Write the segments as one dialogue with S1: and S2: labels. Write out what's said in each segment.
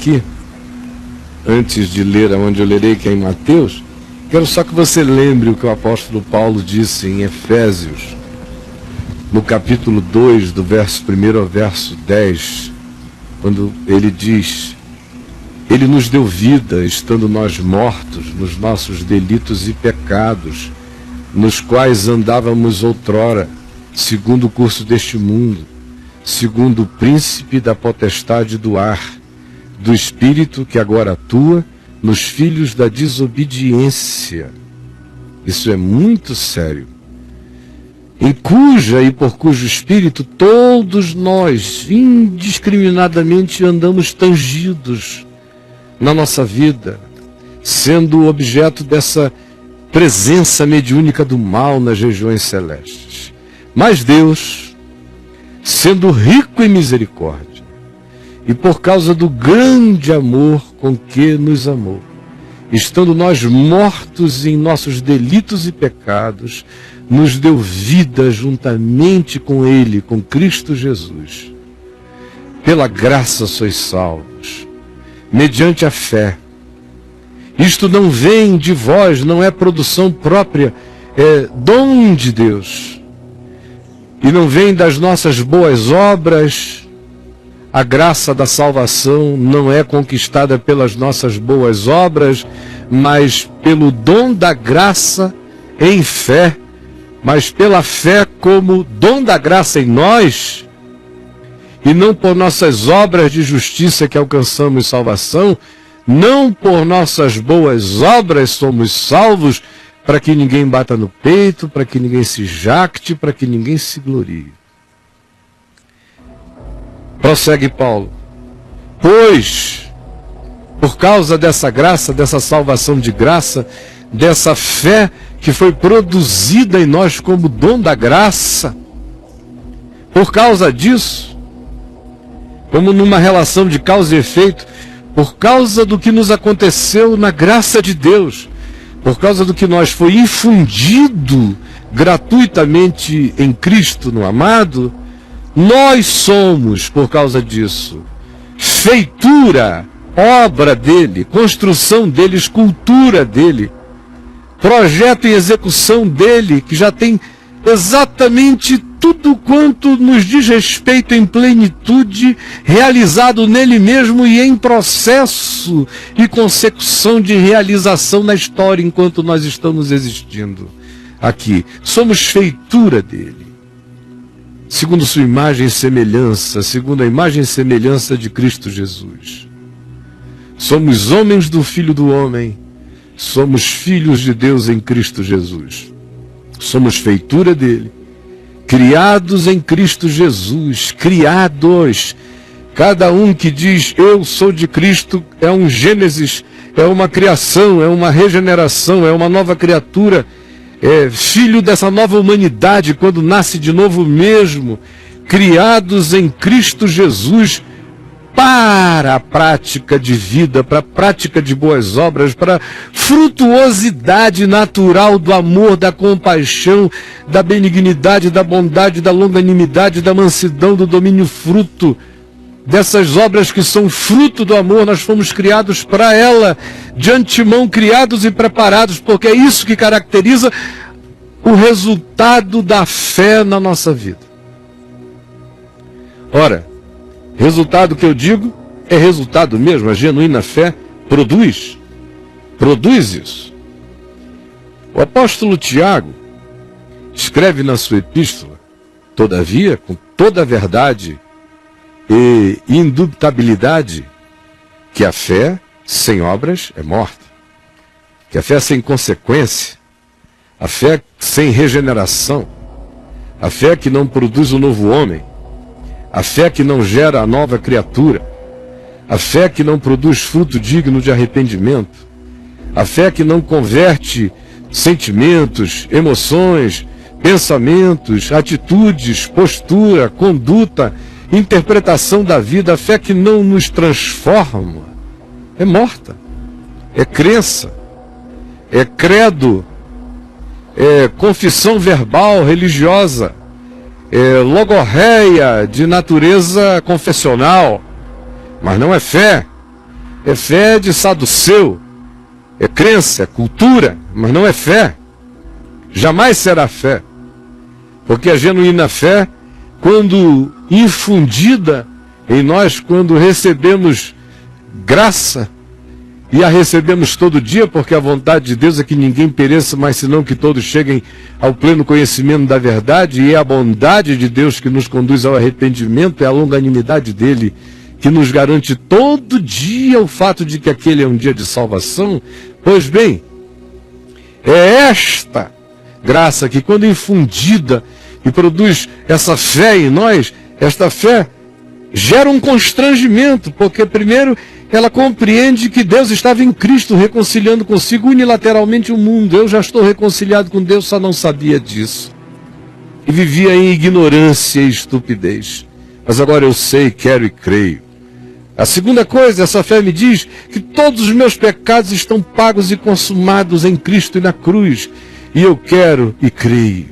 S1: aqui, antes de ler aonde eu lerei, que é em Mateus, quero só que você lembre o que o apóstolo Paulo disse em Efésios, no capítulo 2, do verso 1 ao verso 10, quando ele diz: ele nos deu vida, estando nós mortos nos nossos delitos e pecados, nos quais andávamos outrora, segundo o curso deste mundo, segundo o príncipe da potestade do ar, do espírito que agora atua nos filhos da desobediência. Isso é muito sério. Em cuja e por cujo espírito todos nós indiscriminadamente andamos tangidos na nossa vida, sendo objeto dessa presença mediúnica do mal nas regiões celestes. Mas Deus, sendo rico em misericórdia, e por causa do grande amor com que nos amou, estando nós mortos em nossos delitos e pecados, nos deu vida juntamente com Ele, com Cristo Jesus. Pela graça sois salvos, mediante a fé. Isto não vem de vós, não é produção própria, é dom de Deus. E não vem das nossas boas obras. A graça da salvação não é conquistada pelas nossas boas obras, mas pelo dom da graça em fé, mas pela fé como dom da graça em nós, e não por nossas obras de justiça que alcançamos salvação, não por nossas boas obras somos salvos, para que ninguém bata no peito, para que ninguém se jacte, para que ninguém se glorie. Prossegue Paulo: pois, por causa dessa graça, dessa salvação de graça, dessa fé que foi produzida em nós como dom da graça, por causa disso, como numa relação de causa e efeito, por causa do que nos aconteceu na graça de Deus, por causa do que nós foi infundido gratuitamente em Cristo, no amado, nós somos, por causa disso, feitura, obra dele, construção dele, escultura dele, projeto e execução dele, que já tem exatamente tudo quanto nos diz respeito em plenitude, realizado nele mesmo e em processo e consecução de realização na história enquanto nós estamos existindo aqui. Somos feitura dele, segundo sua imagem e semelhança, segundo a imagem e semelhança de Cristo Jesus. Somos homens do Filho do Homem, somos filhos de Deus em Cristo Jesus. Somos feitura dele, criados em Cristo Jesus, criados. Cada um que diz eu sou de Cristo é um Gênesis, é uma criação, é uma regeneração, é uma nova criatura, é filho dessa nova humanidade quando nasce de novo mesmo, criados em Cristo Jesus para a prática de vida, para a prática de boas obras, para a frutuosidade natural do amor, da compaixão, da benignidade, da bondade, da longanimidade, da mansidão, do domínio fruto. Dessas obras que são fruto do amor, nós fomos criados para ela, de antemão criados e preparados, porque é isso que caracteriza o resultado da fé na nossa vida. Ora, resultado que eu digo é resultado mesmo, a genuína fé produz isso. O apóstolo Tiago escreve na sua epístola: todavia, com toda a verdade e indubitabilidade, que a fé sem obras é morta, que a fé sem consequência, a fé sem regeneração, a fé que não produz o novo homem, a fé que não gera a nova criatura, a fé que não produz fruto digno de arrependimento, a fé que não converte sentimentos, emoções, pensamentos, atitudes, postura, conduta, interpretação da vida, a fé que não nos transforma, é morta, é crença, é credo, é confissão verbal religiosa, logorreia de natureza confessional, mas não é fé. é fé de saduceu, é crença, é cultura, mas não é fé. Jamais será fé. Porque a genuína fé, quando infundida em nós, quando recebemos graça, e a recebemos todo dia, porque a vontade de Deus é que ninguém pereça, mas senão que todos cheguem ao pleno conhecimento da verdade, e é a bondade de Deus que nos conduz ao arrependimento, é a longanimidade dele que nos garante todo dia o fato de que aquele é um dia de salvação. Pois bem, é esta graça que, quando infundida e produz essa fé em nós, esta fé gera um constrangimento, porque primeiro ela compreende que Deus estava em Cristo reconciliando consigo unilateralmente o mundo. Eu já estou reconciliado com Deus, só não sabia disso. E vivia em ignorância e estupidez. Mas agora eu sei, quero e creio. A segunda coisa, essa fé me diz que todos os meus pecados estão pagos e consumados em Cristo e na cruz. E eu quero e creio.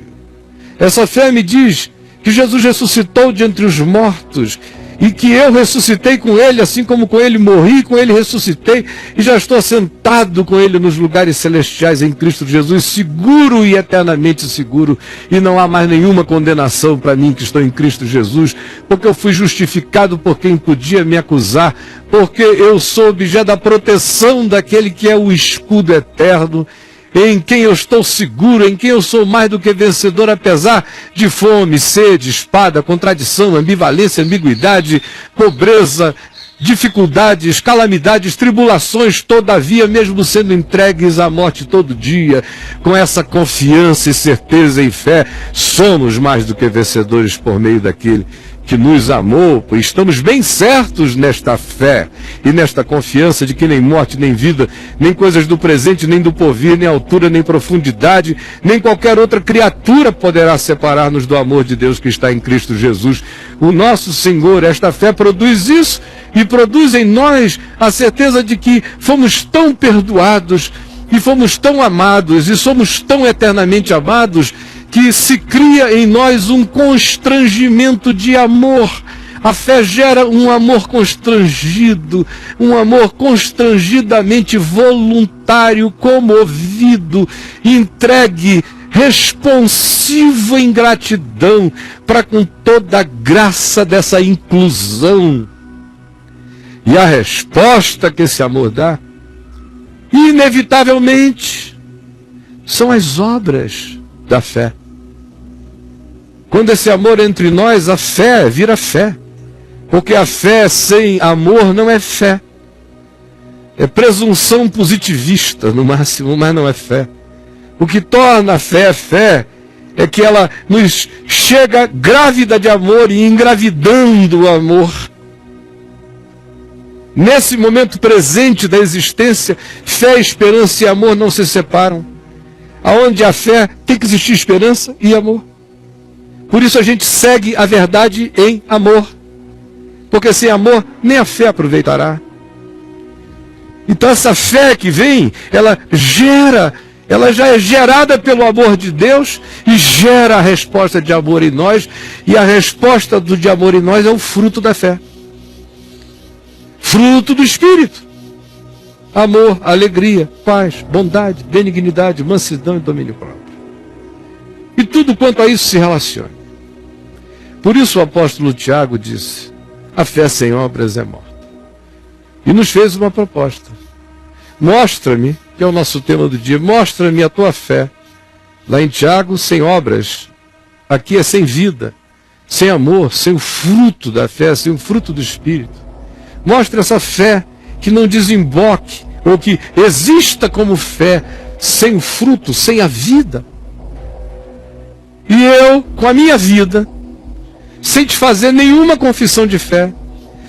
S1: Essa fé me diz que Jesus ressuscitou de entre os mortos e que eu ressuscitei com ele, assim como com ele morri, com ele ressuscitei, e já estou sentado com ele nos lugares celestiais em Cristo Jesus, seguro e eternamente seguro, e não há mais nenhuma condenação para mim que estou em Cristo Jesus, porque eu fui justificado por quem podia me acusar, porque eu sou objeto da proteção daquele que é o escudo eterno, em quem eu estou seguro, em quem eu sou mais do que vencedor, apesar de fome, sede, espada, contradição, ambivalência, ambiguidade, pobreza, dificuldades, calamidades, tribulações, todavia, mesmo sendo entregues à morte todo dia, com essa confiança e certeza e fé, somos mais do que vencedores por meio daquele que nos amou, pois estamos bem certos nesta fé e nesta confiança de que nem morte, nem vida, nem coisas do presente, nem do porvir, nem altura, nem profundidade, nem qualquer outra criatura poderá separar-nos do amor de Deus que está em Cristo Jesus, o nosso Senhor. Esta fé produz isso e produz em nós a certeza de que fomos tão perdoados e fomos tão amados e somos tão eternamente amados que se cria em nós um constrangimento de amor. A fé gera um amor constrangido, um amor constrangidamente voluntário, comovido, entregue, responsivo em gratidão, para com toda a graça dessa inclusão. E a resposta que esse amor dá, inevitavelmente, são as obras da fé. Quando esse amor entre nós, a fé vira fé. Porque a fé sem amor não é fé. É presunção positivista, no máximo, mas não é fé. O que torna a fé é que ela nos chega grávida de amor e engravidando o amor. Nesse momento presente da existência, fé, esperança e amor não se separam. Aonde há fé, tem que existir esperança e amor. Por isso a gente segue a verdade em amor. Porque sem amor, nem a fé aproveitará. Então essa fé que vem, ela já é gerada pelo amor de Deus e gera a resposta de amor em nós. E a resposta de amor em nós é o fruto da fé. Fruto do Espírito. Amor, alegria, paz, bondade, benignidade, mansidão e domínio próprio. E tudo quanto a isso se relaciona. Por isso o apóstolo Tiago disse: a fé sem obras é morta. E nos fez uma proposta. Mostra-me, que é o nosso tema do dia, mostra-me a tua fé. Lá em Tiago, sem obras. Aqui é sem vida, sem amor, sem o fruto da fé, sem o fruto do Espírito. Mostra essa fé que não desemboque, ou que exista como fé, sem o fruto, sem a vida. E eu, com a minha vida, sem te fazer nenhuma confissão de fé,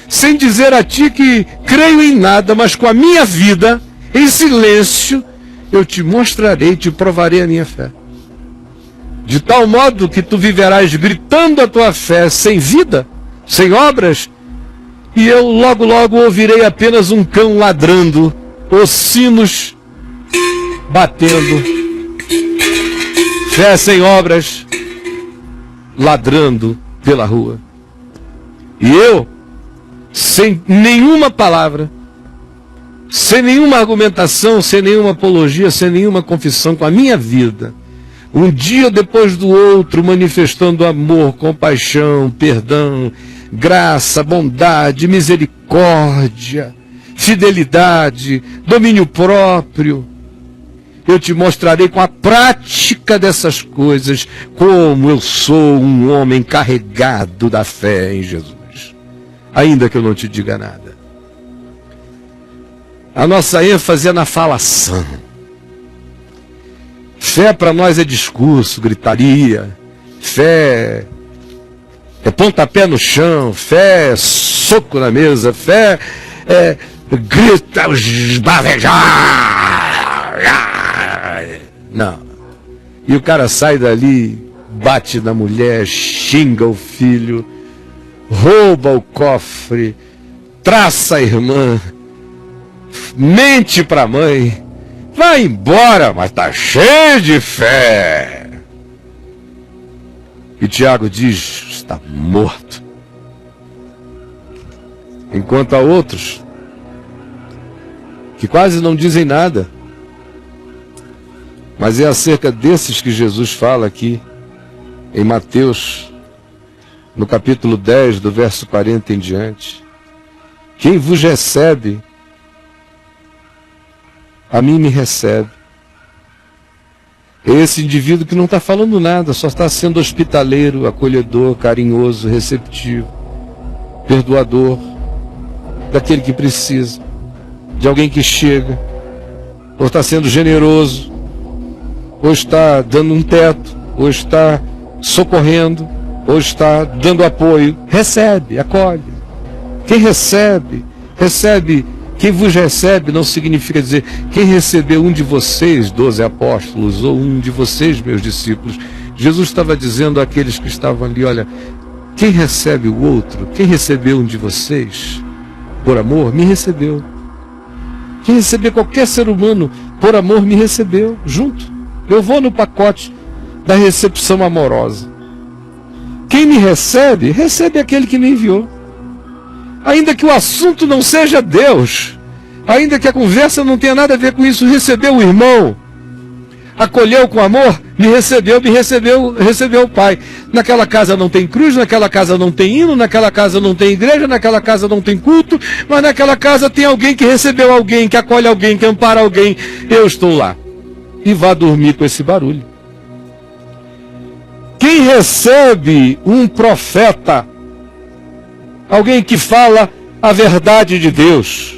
S1: sem dizer a ti que creio em nada, mas com a minha vida, em silêncio, eu te mostrarei, te provarei a minha fé. De tal modo que tu viverás gritando a tua fé sem vida, sem obras, e eu logo logo ouvirei apenas um cão ladrando, os sinos batendo, fé sem obras, ladrando pela rua. E eu, sem nenhuma palavra, sem nenhuma argumentação, sem nenhuma apologia, sem nenhuma confissão, com a minha vida, um dia depois do outro, manifestando amor, compaixão, perdão, graça, bondade, misericórdia, fidelidade, domínio próprio, eu te mostrarei com a prática dessas coisas como eu sou um homem carregado da fé em Jesus, ainda que eu não te diga nada. A nossa ênfase é na falação. Fé para nós é discurso, gritaria. Fé é pontapé no chão. Fé é soco na mesa. Fé é grita, esbavejar. Não. E o cara sai dali, bate na mulher, xinga o filho, rouba o cofre, traça a irmã, mente para a mãe, vai embora, mas está cheio de fé. E Tiago diz, está morto. Enquanto há outros que quase não dizem nada. Mas é acerca desses que Jesus fala aqui, em Mateus, no capítulo 10, do verso 40 em diante. Quem vos recebe, a mim me recebe. É esse indivíduo que não está falando nada, só está sendo hospitaleiro, acolhedor, carinhoso, receptivo, perdoador, daquele que precisa, de alguém que chega, ou está sendo generoso, ou está dando um teto, ou está socorrendo, ou está dando apoio. Recebe, acolhe. Quem recebe, recebe. Quem vos recebe não significa dizer quem recebeu um de vocês, 12 apóstolos, ou um de vocês, meus discípulos. Jesus estava dizendo àqueles que estavam ali, olha, quem recebe o outro, quem recebeu um de vocês, por amor, me recebeu. Quem receber qualquer ser humano, por amor, me recebeu, junto. Eu vou no pacote da recepção amorosa. Quem me recebe, recebe aquele que me enviou. Ainda que o assunto não seja Deus, ainda que a conversa não tenha nada a ver com isso, recebeu o irmão, acolheu com amor, recebeu o Pai. Naquela casa não tem cruz, naquela casa não tem hino, naquela casa não tem igreja, naquela casa não tem culto, mas naquela casa tem alguém que recebeu alguém, que acolhe alguém, que ampara alguém. Eu estou lá. E vá dormir com esse barulho. Quem recebe um profeta, alguém que fala a verdade de Deus,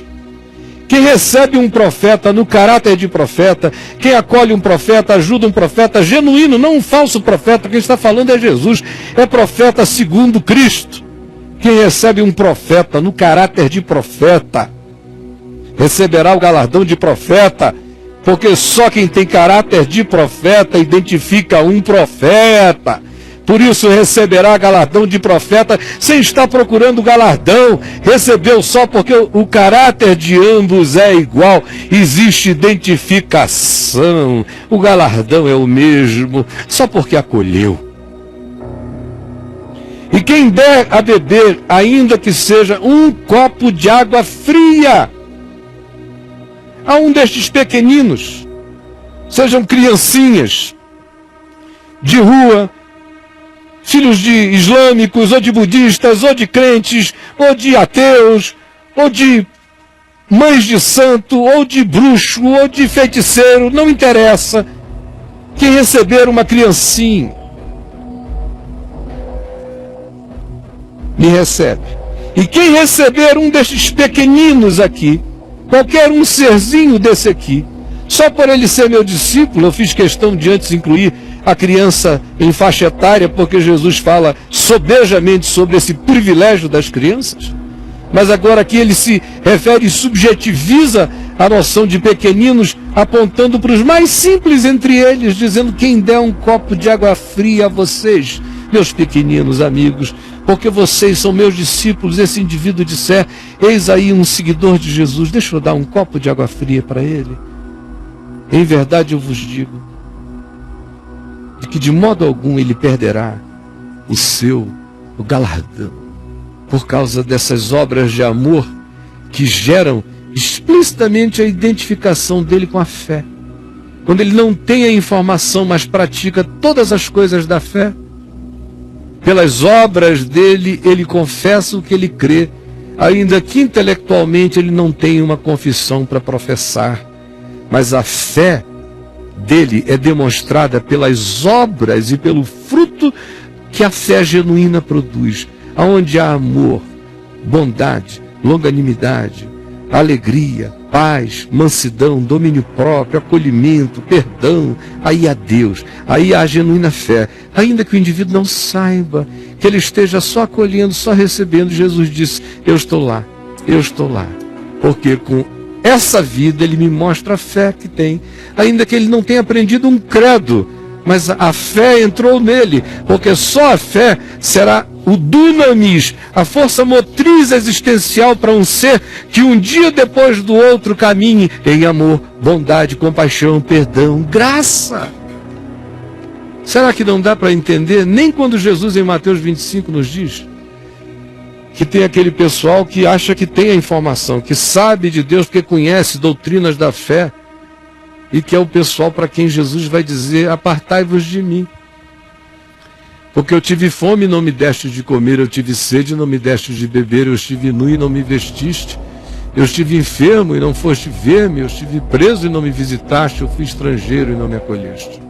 S1: quem recebe um profeta no caráter de profeta, quem acolhe um profeta, ajuda um profeta genuíno, não um falso profeta, quem está falando é Jesus, é profeta segundo Cristo. Quem recebe um profeta no caráter de profeta, receberá o galardão de profeta, porque só quem tem caráter de profeta identifica um profeta. Por isso receberá galardão de profeta sem estar procurando galardão. Recebeu só porque o caráter de ambos é igual. Existe identificação. O galardão é o mesmo, só porque acolheu. E quem der a beber, ainda que seja um copo de água fria, a um destes pequeninos, sejam criancinhas de rua, filhos de islâmicos, ou de budistas, ou de crentes, ou de ateus, ou de mães de santo, ou de bruxo, ou de feiticeiro, não interessa. Quem receber uma criancinha, me recebe. E quem receber um destes pequeninos aqui, qualquer um serzinho desse aqui, só por ele ser meu discípulo, eu fiz questão de antes incluir a criança em faixa etária, porque Jesus fala sobejamente sobre esse privilégio das crianças. Mas agora aqui ele se refere e subjetiviza a noção de pequeninos, apontando para os mais simples entre eles, dizendo: quem der um copo de água fria a vocês, meus pequeninos amigos, porque vocês são meus discípulos. Esse indivíduo disser: eis aí um seguidor de Jesus, deixa eu dar um copo de água fria para ele. Em verdade eu vos digo, de que de modo algum ele perderá o galardão, por causa dessas obras de amor que geram explicitamente a identificação dele com a fé. Quando ele não tem a informação, mas pratica todas as coisas da fé, pelas obras dele, ele confessa o que ele crê, ainda que intelectualmente ele não tenha uma confissão para professar. Mas a fé dele é demonstrada pelas obras e pelo fruto que a fé genuína produz, aonde há amor, bondade, longanimidade, alegria, paz, mansidão, domínio próprio, acolhimento, perdão. Aí há Deus, aí há a genuína fé. Ainda que o indivíduo não saiba, que ele esteja só acolhendo, só recebendo, Jesus disse, eu estou lá, porque com essa vida ele me mostra a fé que tem, ainda que ele não tenha aprendido um credo, mas a fé entrou nele, porque só a fé será o dunamis, a força motriz existencial para um ser que um dia depois do outro caminhe em amor, bondade, compaixão, perdão, graça. Será que não dá para entender? Nem quando Jesus em Mateus 25 nos diz que tem aquele pessoal que acha que tem a informação, que sabe de Deus porque conhece doutrinas da fé, e que é o pessoal para quem Jesus vai dizer, apartai-vos de mim. Porque eu tive fome e não me deste de comer, eu tive sede e não me deste de beber, eu estive nu e não me vestiste, eu estive enfermo e não foste ver-me, eu estive preso e não me visitaste, eu fui estrangeiro e não me acolheste.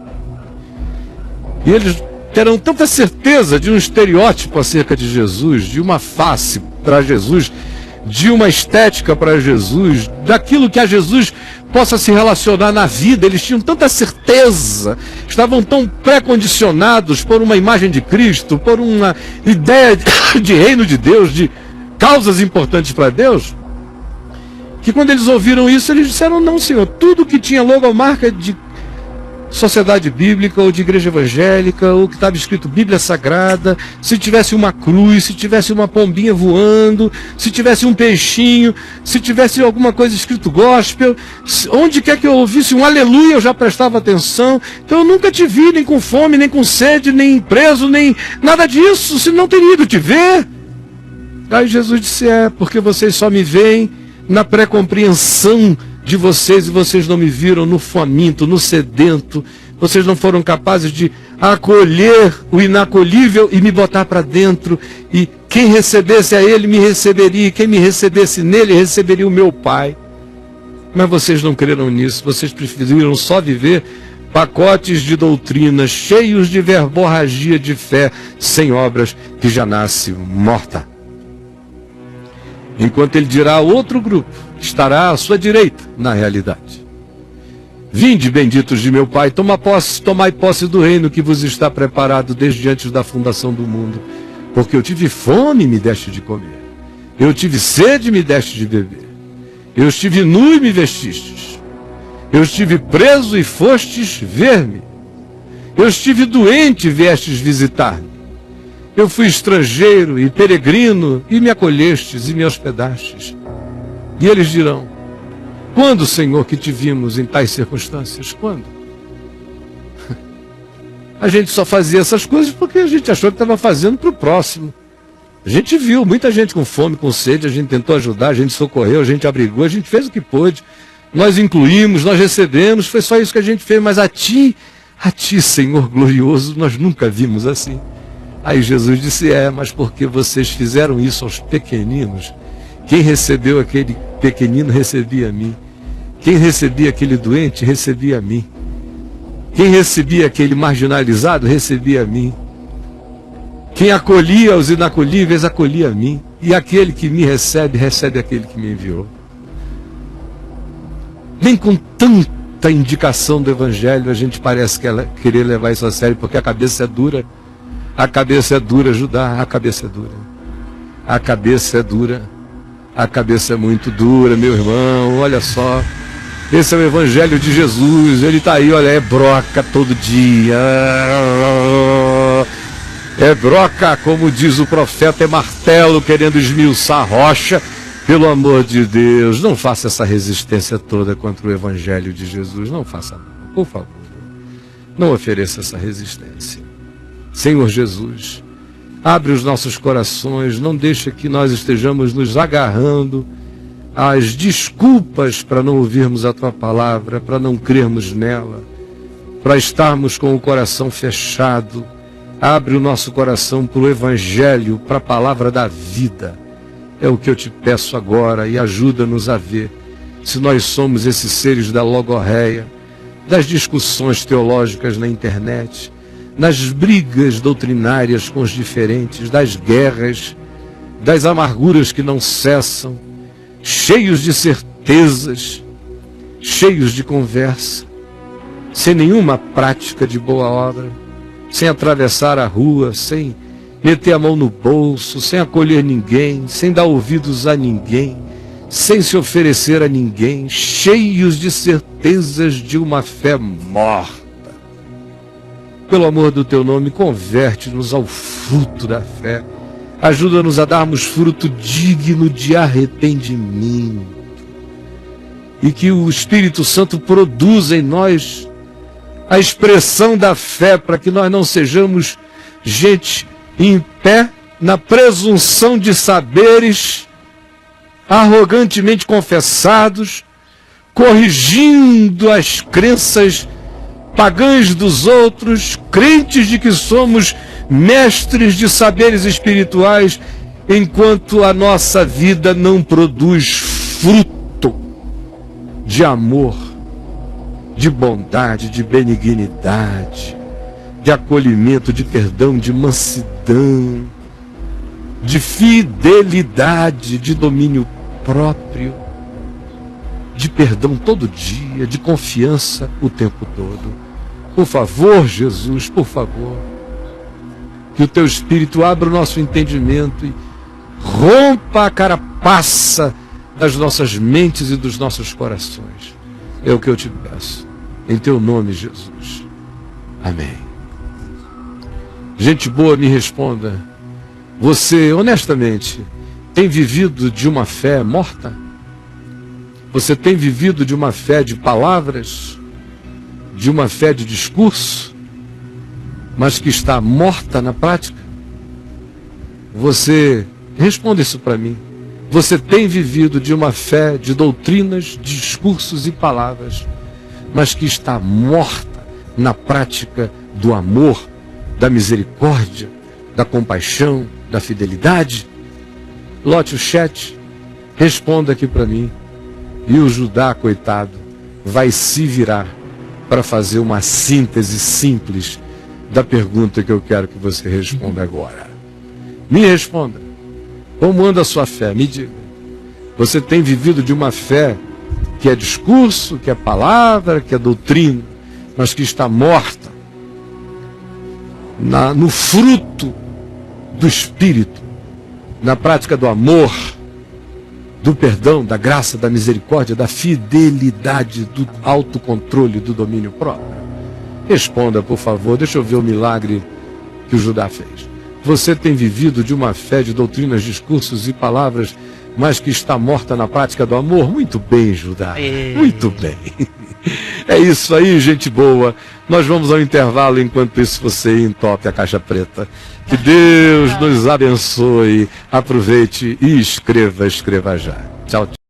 S1: E eles terão tanta certeza de um estereótipo acerca de Jesus, de uma face para Jesus, de uma estética para Jesus, daquilo que a Jesus possa se relacionar na vida. Eles tinham tanta certeza, estavam tão pré-condicionados por uma imagem de Cristo, por uma ideia de reino de Deus, de causas importantes para Deus, que quando eles ouviram isso, eles disseram, não, Senhor, tudo que tinha logomarca de sociedade bíblica ou de igreja evangélica, ou que estava escrito Bíblia Sagrada, se tivesse uma cruz, se tivesse uma pombinha voando, se tivesse um peixinho, se tivesse alguma coisa escrito gospel, onde quer que eu ouvisse um aleluia, eu já prestava atenção. Então eu nunca te vi nem com fome, nem com sede, nem preso, nem nada disso, se não teria ido te ver. Aí Jesus disse, porque vocês só me veem na pré-compreensão de vocês, e vocês não me viram no faminto, no sedento. Vocês não foram capazes de acolher o inacolhível e me botar para dentro, e quem recebesse a ele me receberia, e quem me recebesse nele receberia o meu Pai. Mas vocês não creram nisso, vocês preferiram só viver pacotes de doutrinas cheios de verborragia de fé, sem obras, que já nasce morta. Enquanto ele dirá a outro grupo, que estará à sua direita, na realidade: vinde, benditos de meu Pai, tomai posse do reino que vos está preparado desde antes da fundação do mundo. Porque eu tive fome e me deste de comer, eu tive sede e me deste de beber, eu estive nu e me vestistes, eu estive preso e fostes ver-me, eu estive doente e viestes visitar-me, eu fui estrangeiro e peregrino e me acolhestes e me hospedastes. E eles dirão: quando, Senhor, que te vimos em tais circunstâncias? Quando? A gente só fazia essas coisas porque a gente achou que estava fazendo para o próximo. A gente viu muita gente com fome, com sede, a gente tentou ajudar, a gente socorreu, a gente abrigou, a gente fez o que pôde. Nós incluímos, nós recebemos, foi só isso que a gente fez. Mas a ti, Senhor glorioso, nós nunca vimos assim. Aí Jesus disse: mas porque vocês fizeram isso aos pequeninos, quem recebeu aquele pequenino recebia a mim. Quem recebia aquele doente recebia a mim. Quem recebia aquele marginalizado recebia a mim. Quem acolhia os inacolhíveis acolhia a mim. E aquele que me recebe, recebe aquele que me enviou. Nem com tanta indicação do Evangelho a gente parece querer levar isso a sério, porque a cabeça é dura. A cabeça é dura, Judá, a cabeça é dura. A cabeça é dura. A cabeça é muito dura, meu irmão, olha só. Esse é o Evangelho de Jesus, ele está aí, olha, é broca todo dia. É broca, como diz o profeta, é martelo querendo esmiuçar a rocha. Pelo amor de Deus, não faça essa resistência toda contra o Evangelho de Jesus, não faça, por favor. Não ofereça essa resistência. Senhor Jesus, abre os nossos corações, não deixa que nós estejamos nos agarrando as desculpas para não ouvirmos a tua palavra, para não crermos nela, para estarmos com o coração fechado. Abre o nosso coração para o Evangelho, para a palavra da vida. É o que eu te peço agora, e ajuda-nos a ver se nós somos esses seres da logorreia, das discussões teológicas na internet, nas brigas doutrinárias com os diferentes, das guerras, das amarguras que não cessam, cheios de certezas, cheios de conversa, sem nenhuma prática de boa obra, sem atravessar a rua, sem meter a mão no bolso, sem acolher ninguém, sem dar ouvidos a ninguém, sem se oferecer a ninguém, cheios de certezas de uma fé morta. Pelo amor do teu nome, converte-nos ao fruto da fé. Ajuda-nos a darmos fruto digno de arrependimento. E que o Espírito Santo produza em nós a expressão da fé, para que nós não sejamos gente em pé na presunção de saberes, arrogantemente confessados, corrigindo as crenças pagãs dos outros, crentes de que somos mestres de saberes espirituais, enquanto a nossa vida não produz fruto de amor, de bondade, de benignidade, de acolhimento, de perdão, de mansidão, de fidelidade, de domínio próprio, de perdão todo dia, de confiança o tempo todo. Por favor, Jesus, por favor, que o teu Espírito abra o nosso entendimento e rompa a carapaça das nossas mentes e dos nossos corações. É o que eu te peço, em teu nome, Jesus. Amém. Gente boa, me responda. Você, honestamente, tem vivido de uma fé morta? Você tem vivido de uma fé de palavras, de uma fé de discurso, mas que está morta na prática? Você, responda isso para mim. Você tem vivido de uma fé de doutrinas, discursos e palavras, mas que está morta na prática do amor, da misericórdia, da compaixão, da fidelidade? Lote o chat, responda aqui para mim. E o Judá, coitado, vai se virar para fazer uma síntese simples da pergunta que eu quero que você responda agora. Me responda. Como anda a sua fé? Me diga. Você tem vivido de uma fé que é discurso, que é palavra, que é doutrina, mas que está morta no fruto do Espírito, na prática do amor, do perdão, da graça, da misericórdia, da fidelidade, do autocontrole, do domínio próprio? Responda, por favor. Deixa eu ver o milagre que o Judá fez. Você tem vivido de uma fé de doutrinas, discursos e palavras, mas que está morta na prática do amor? Muito bem, Judá. Muito bem. É isso aí, gente boa. Nós vamos ao intervalo, enquanto isso você entope a caixa preta. Que Deus nos abençoe. Aproveite e escreva já. Tchau, tchau.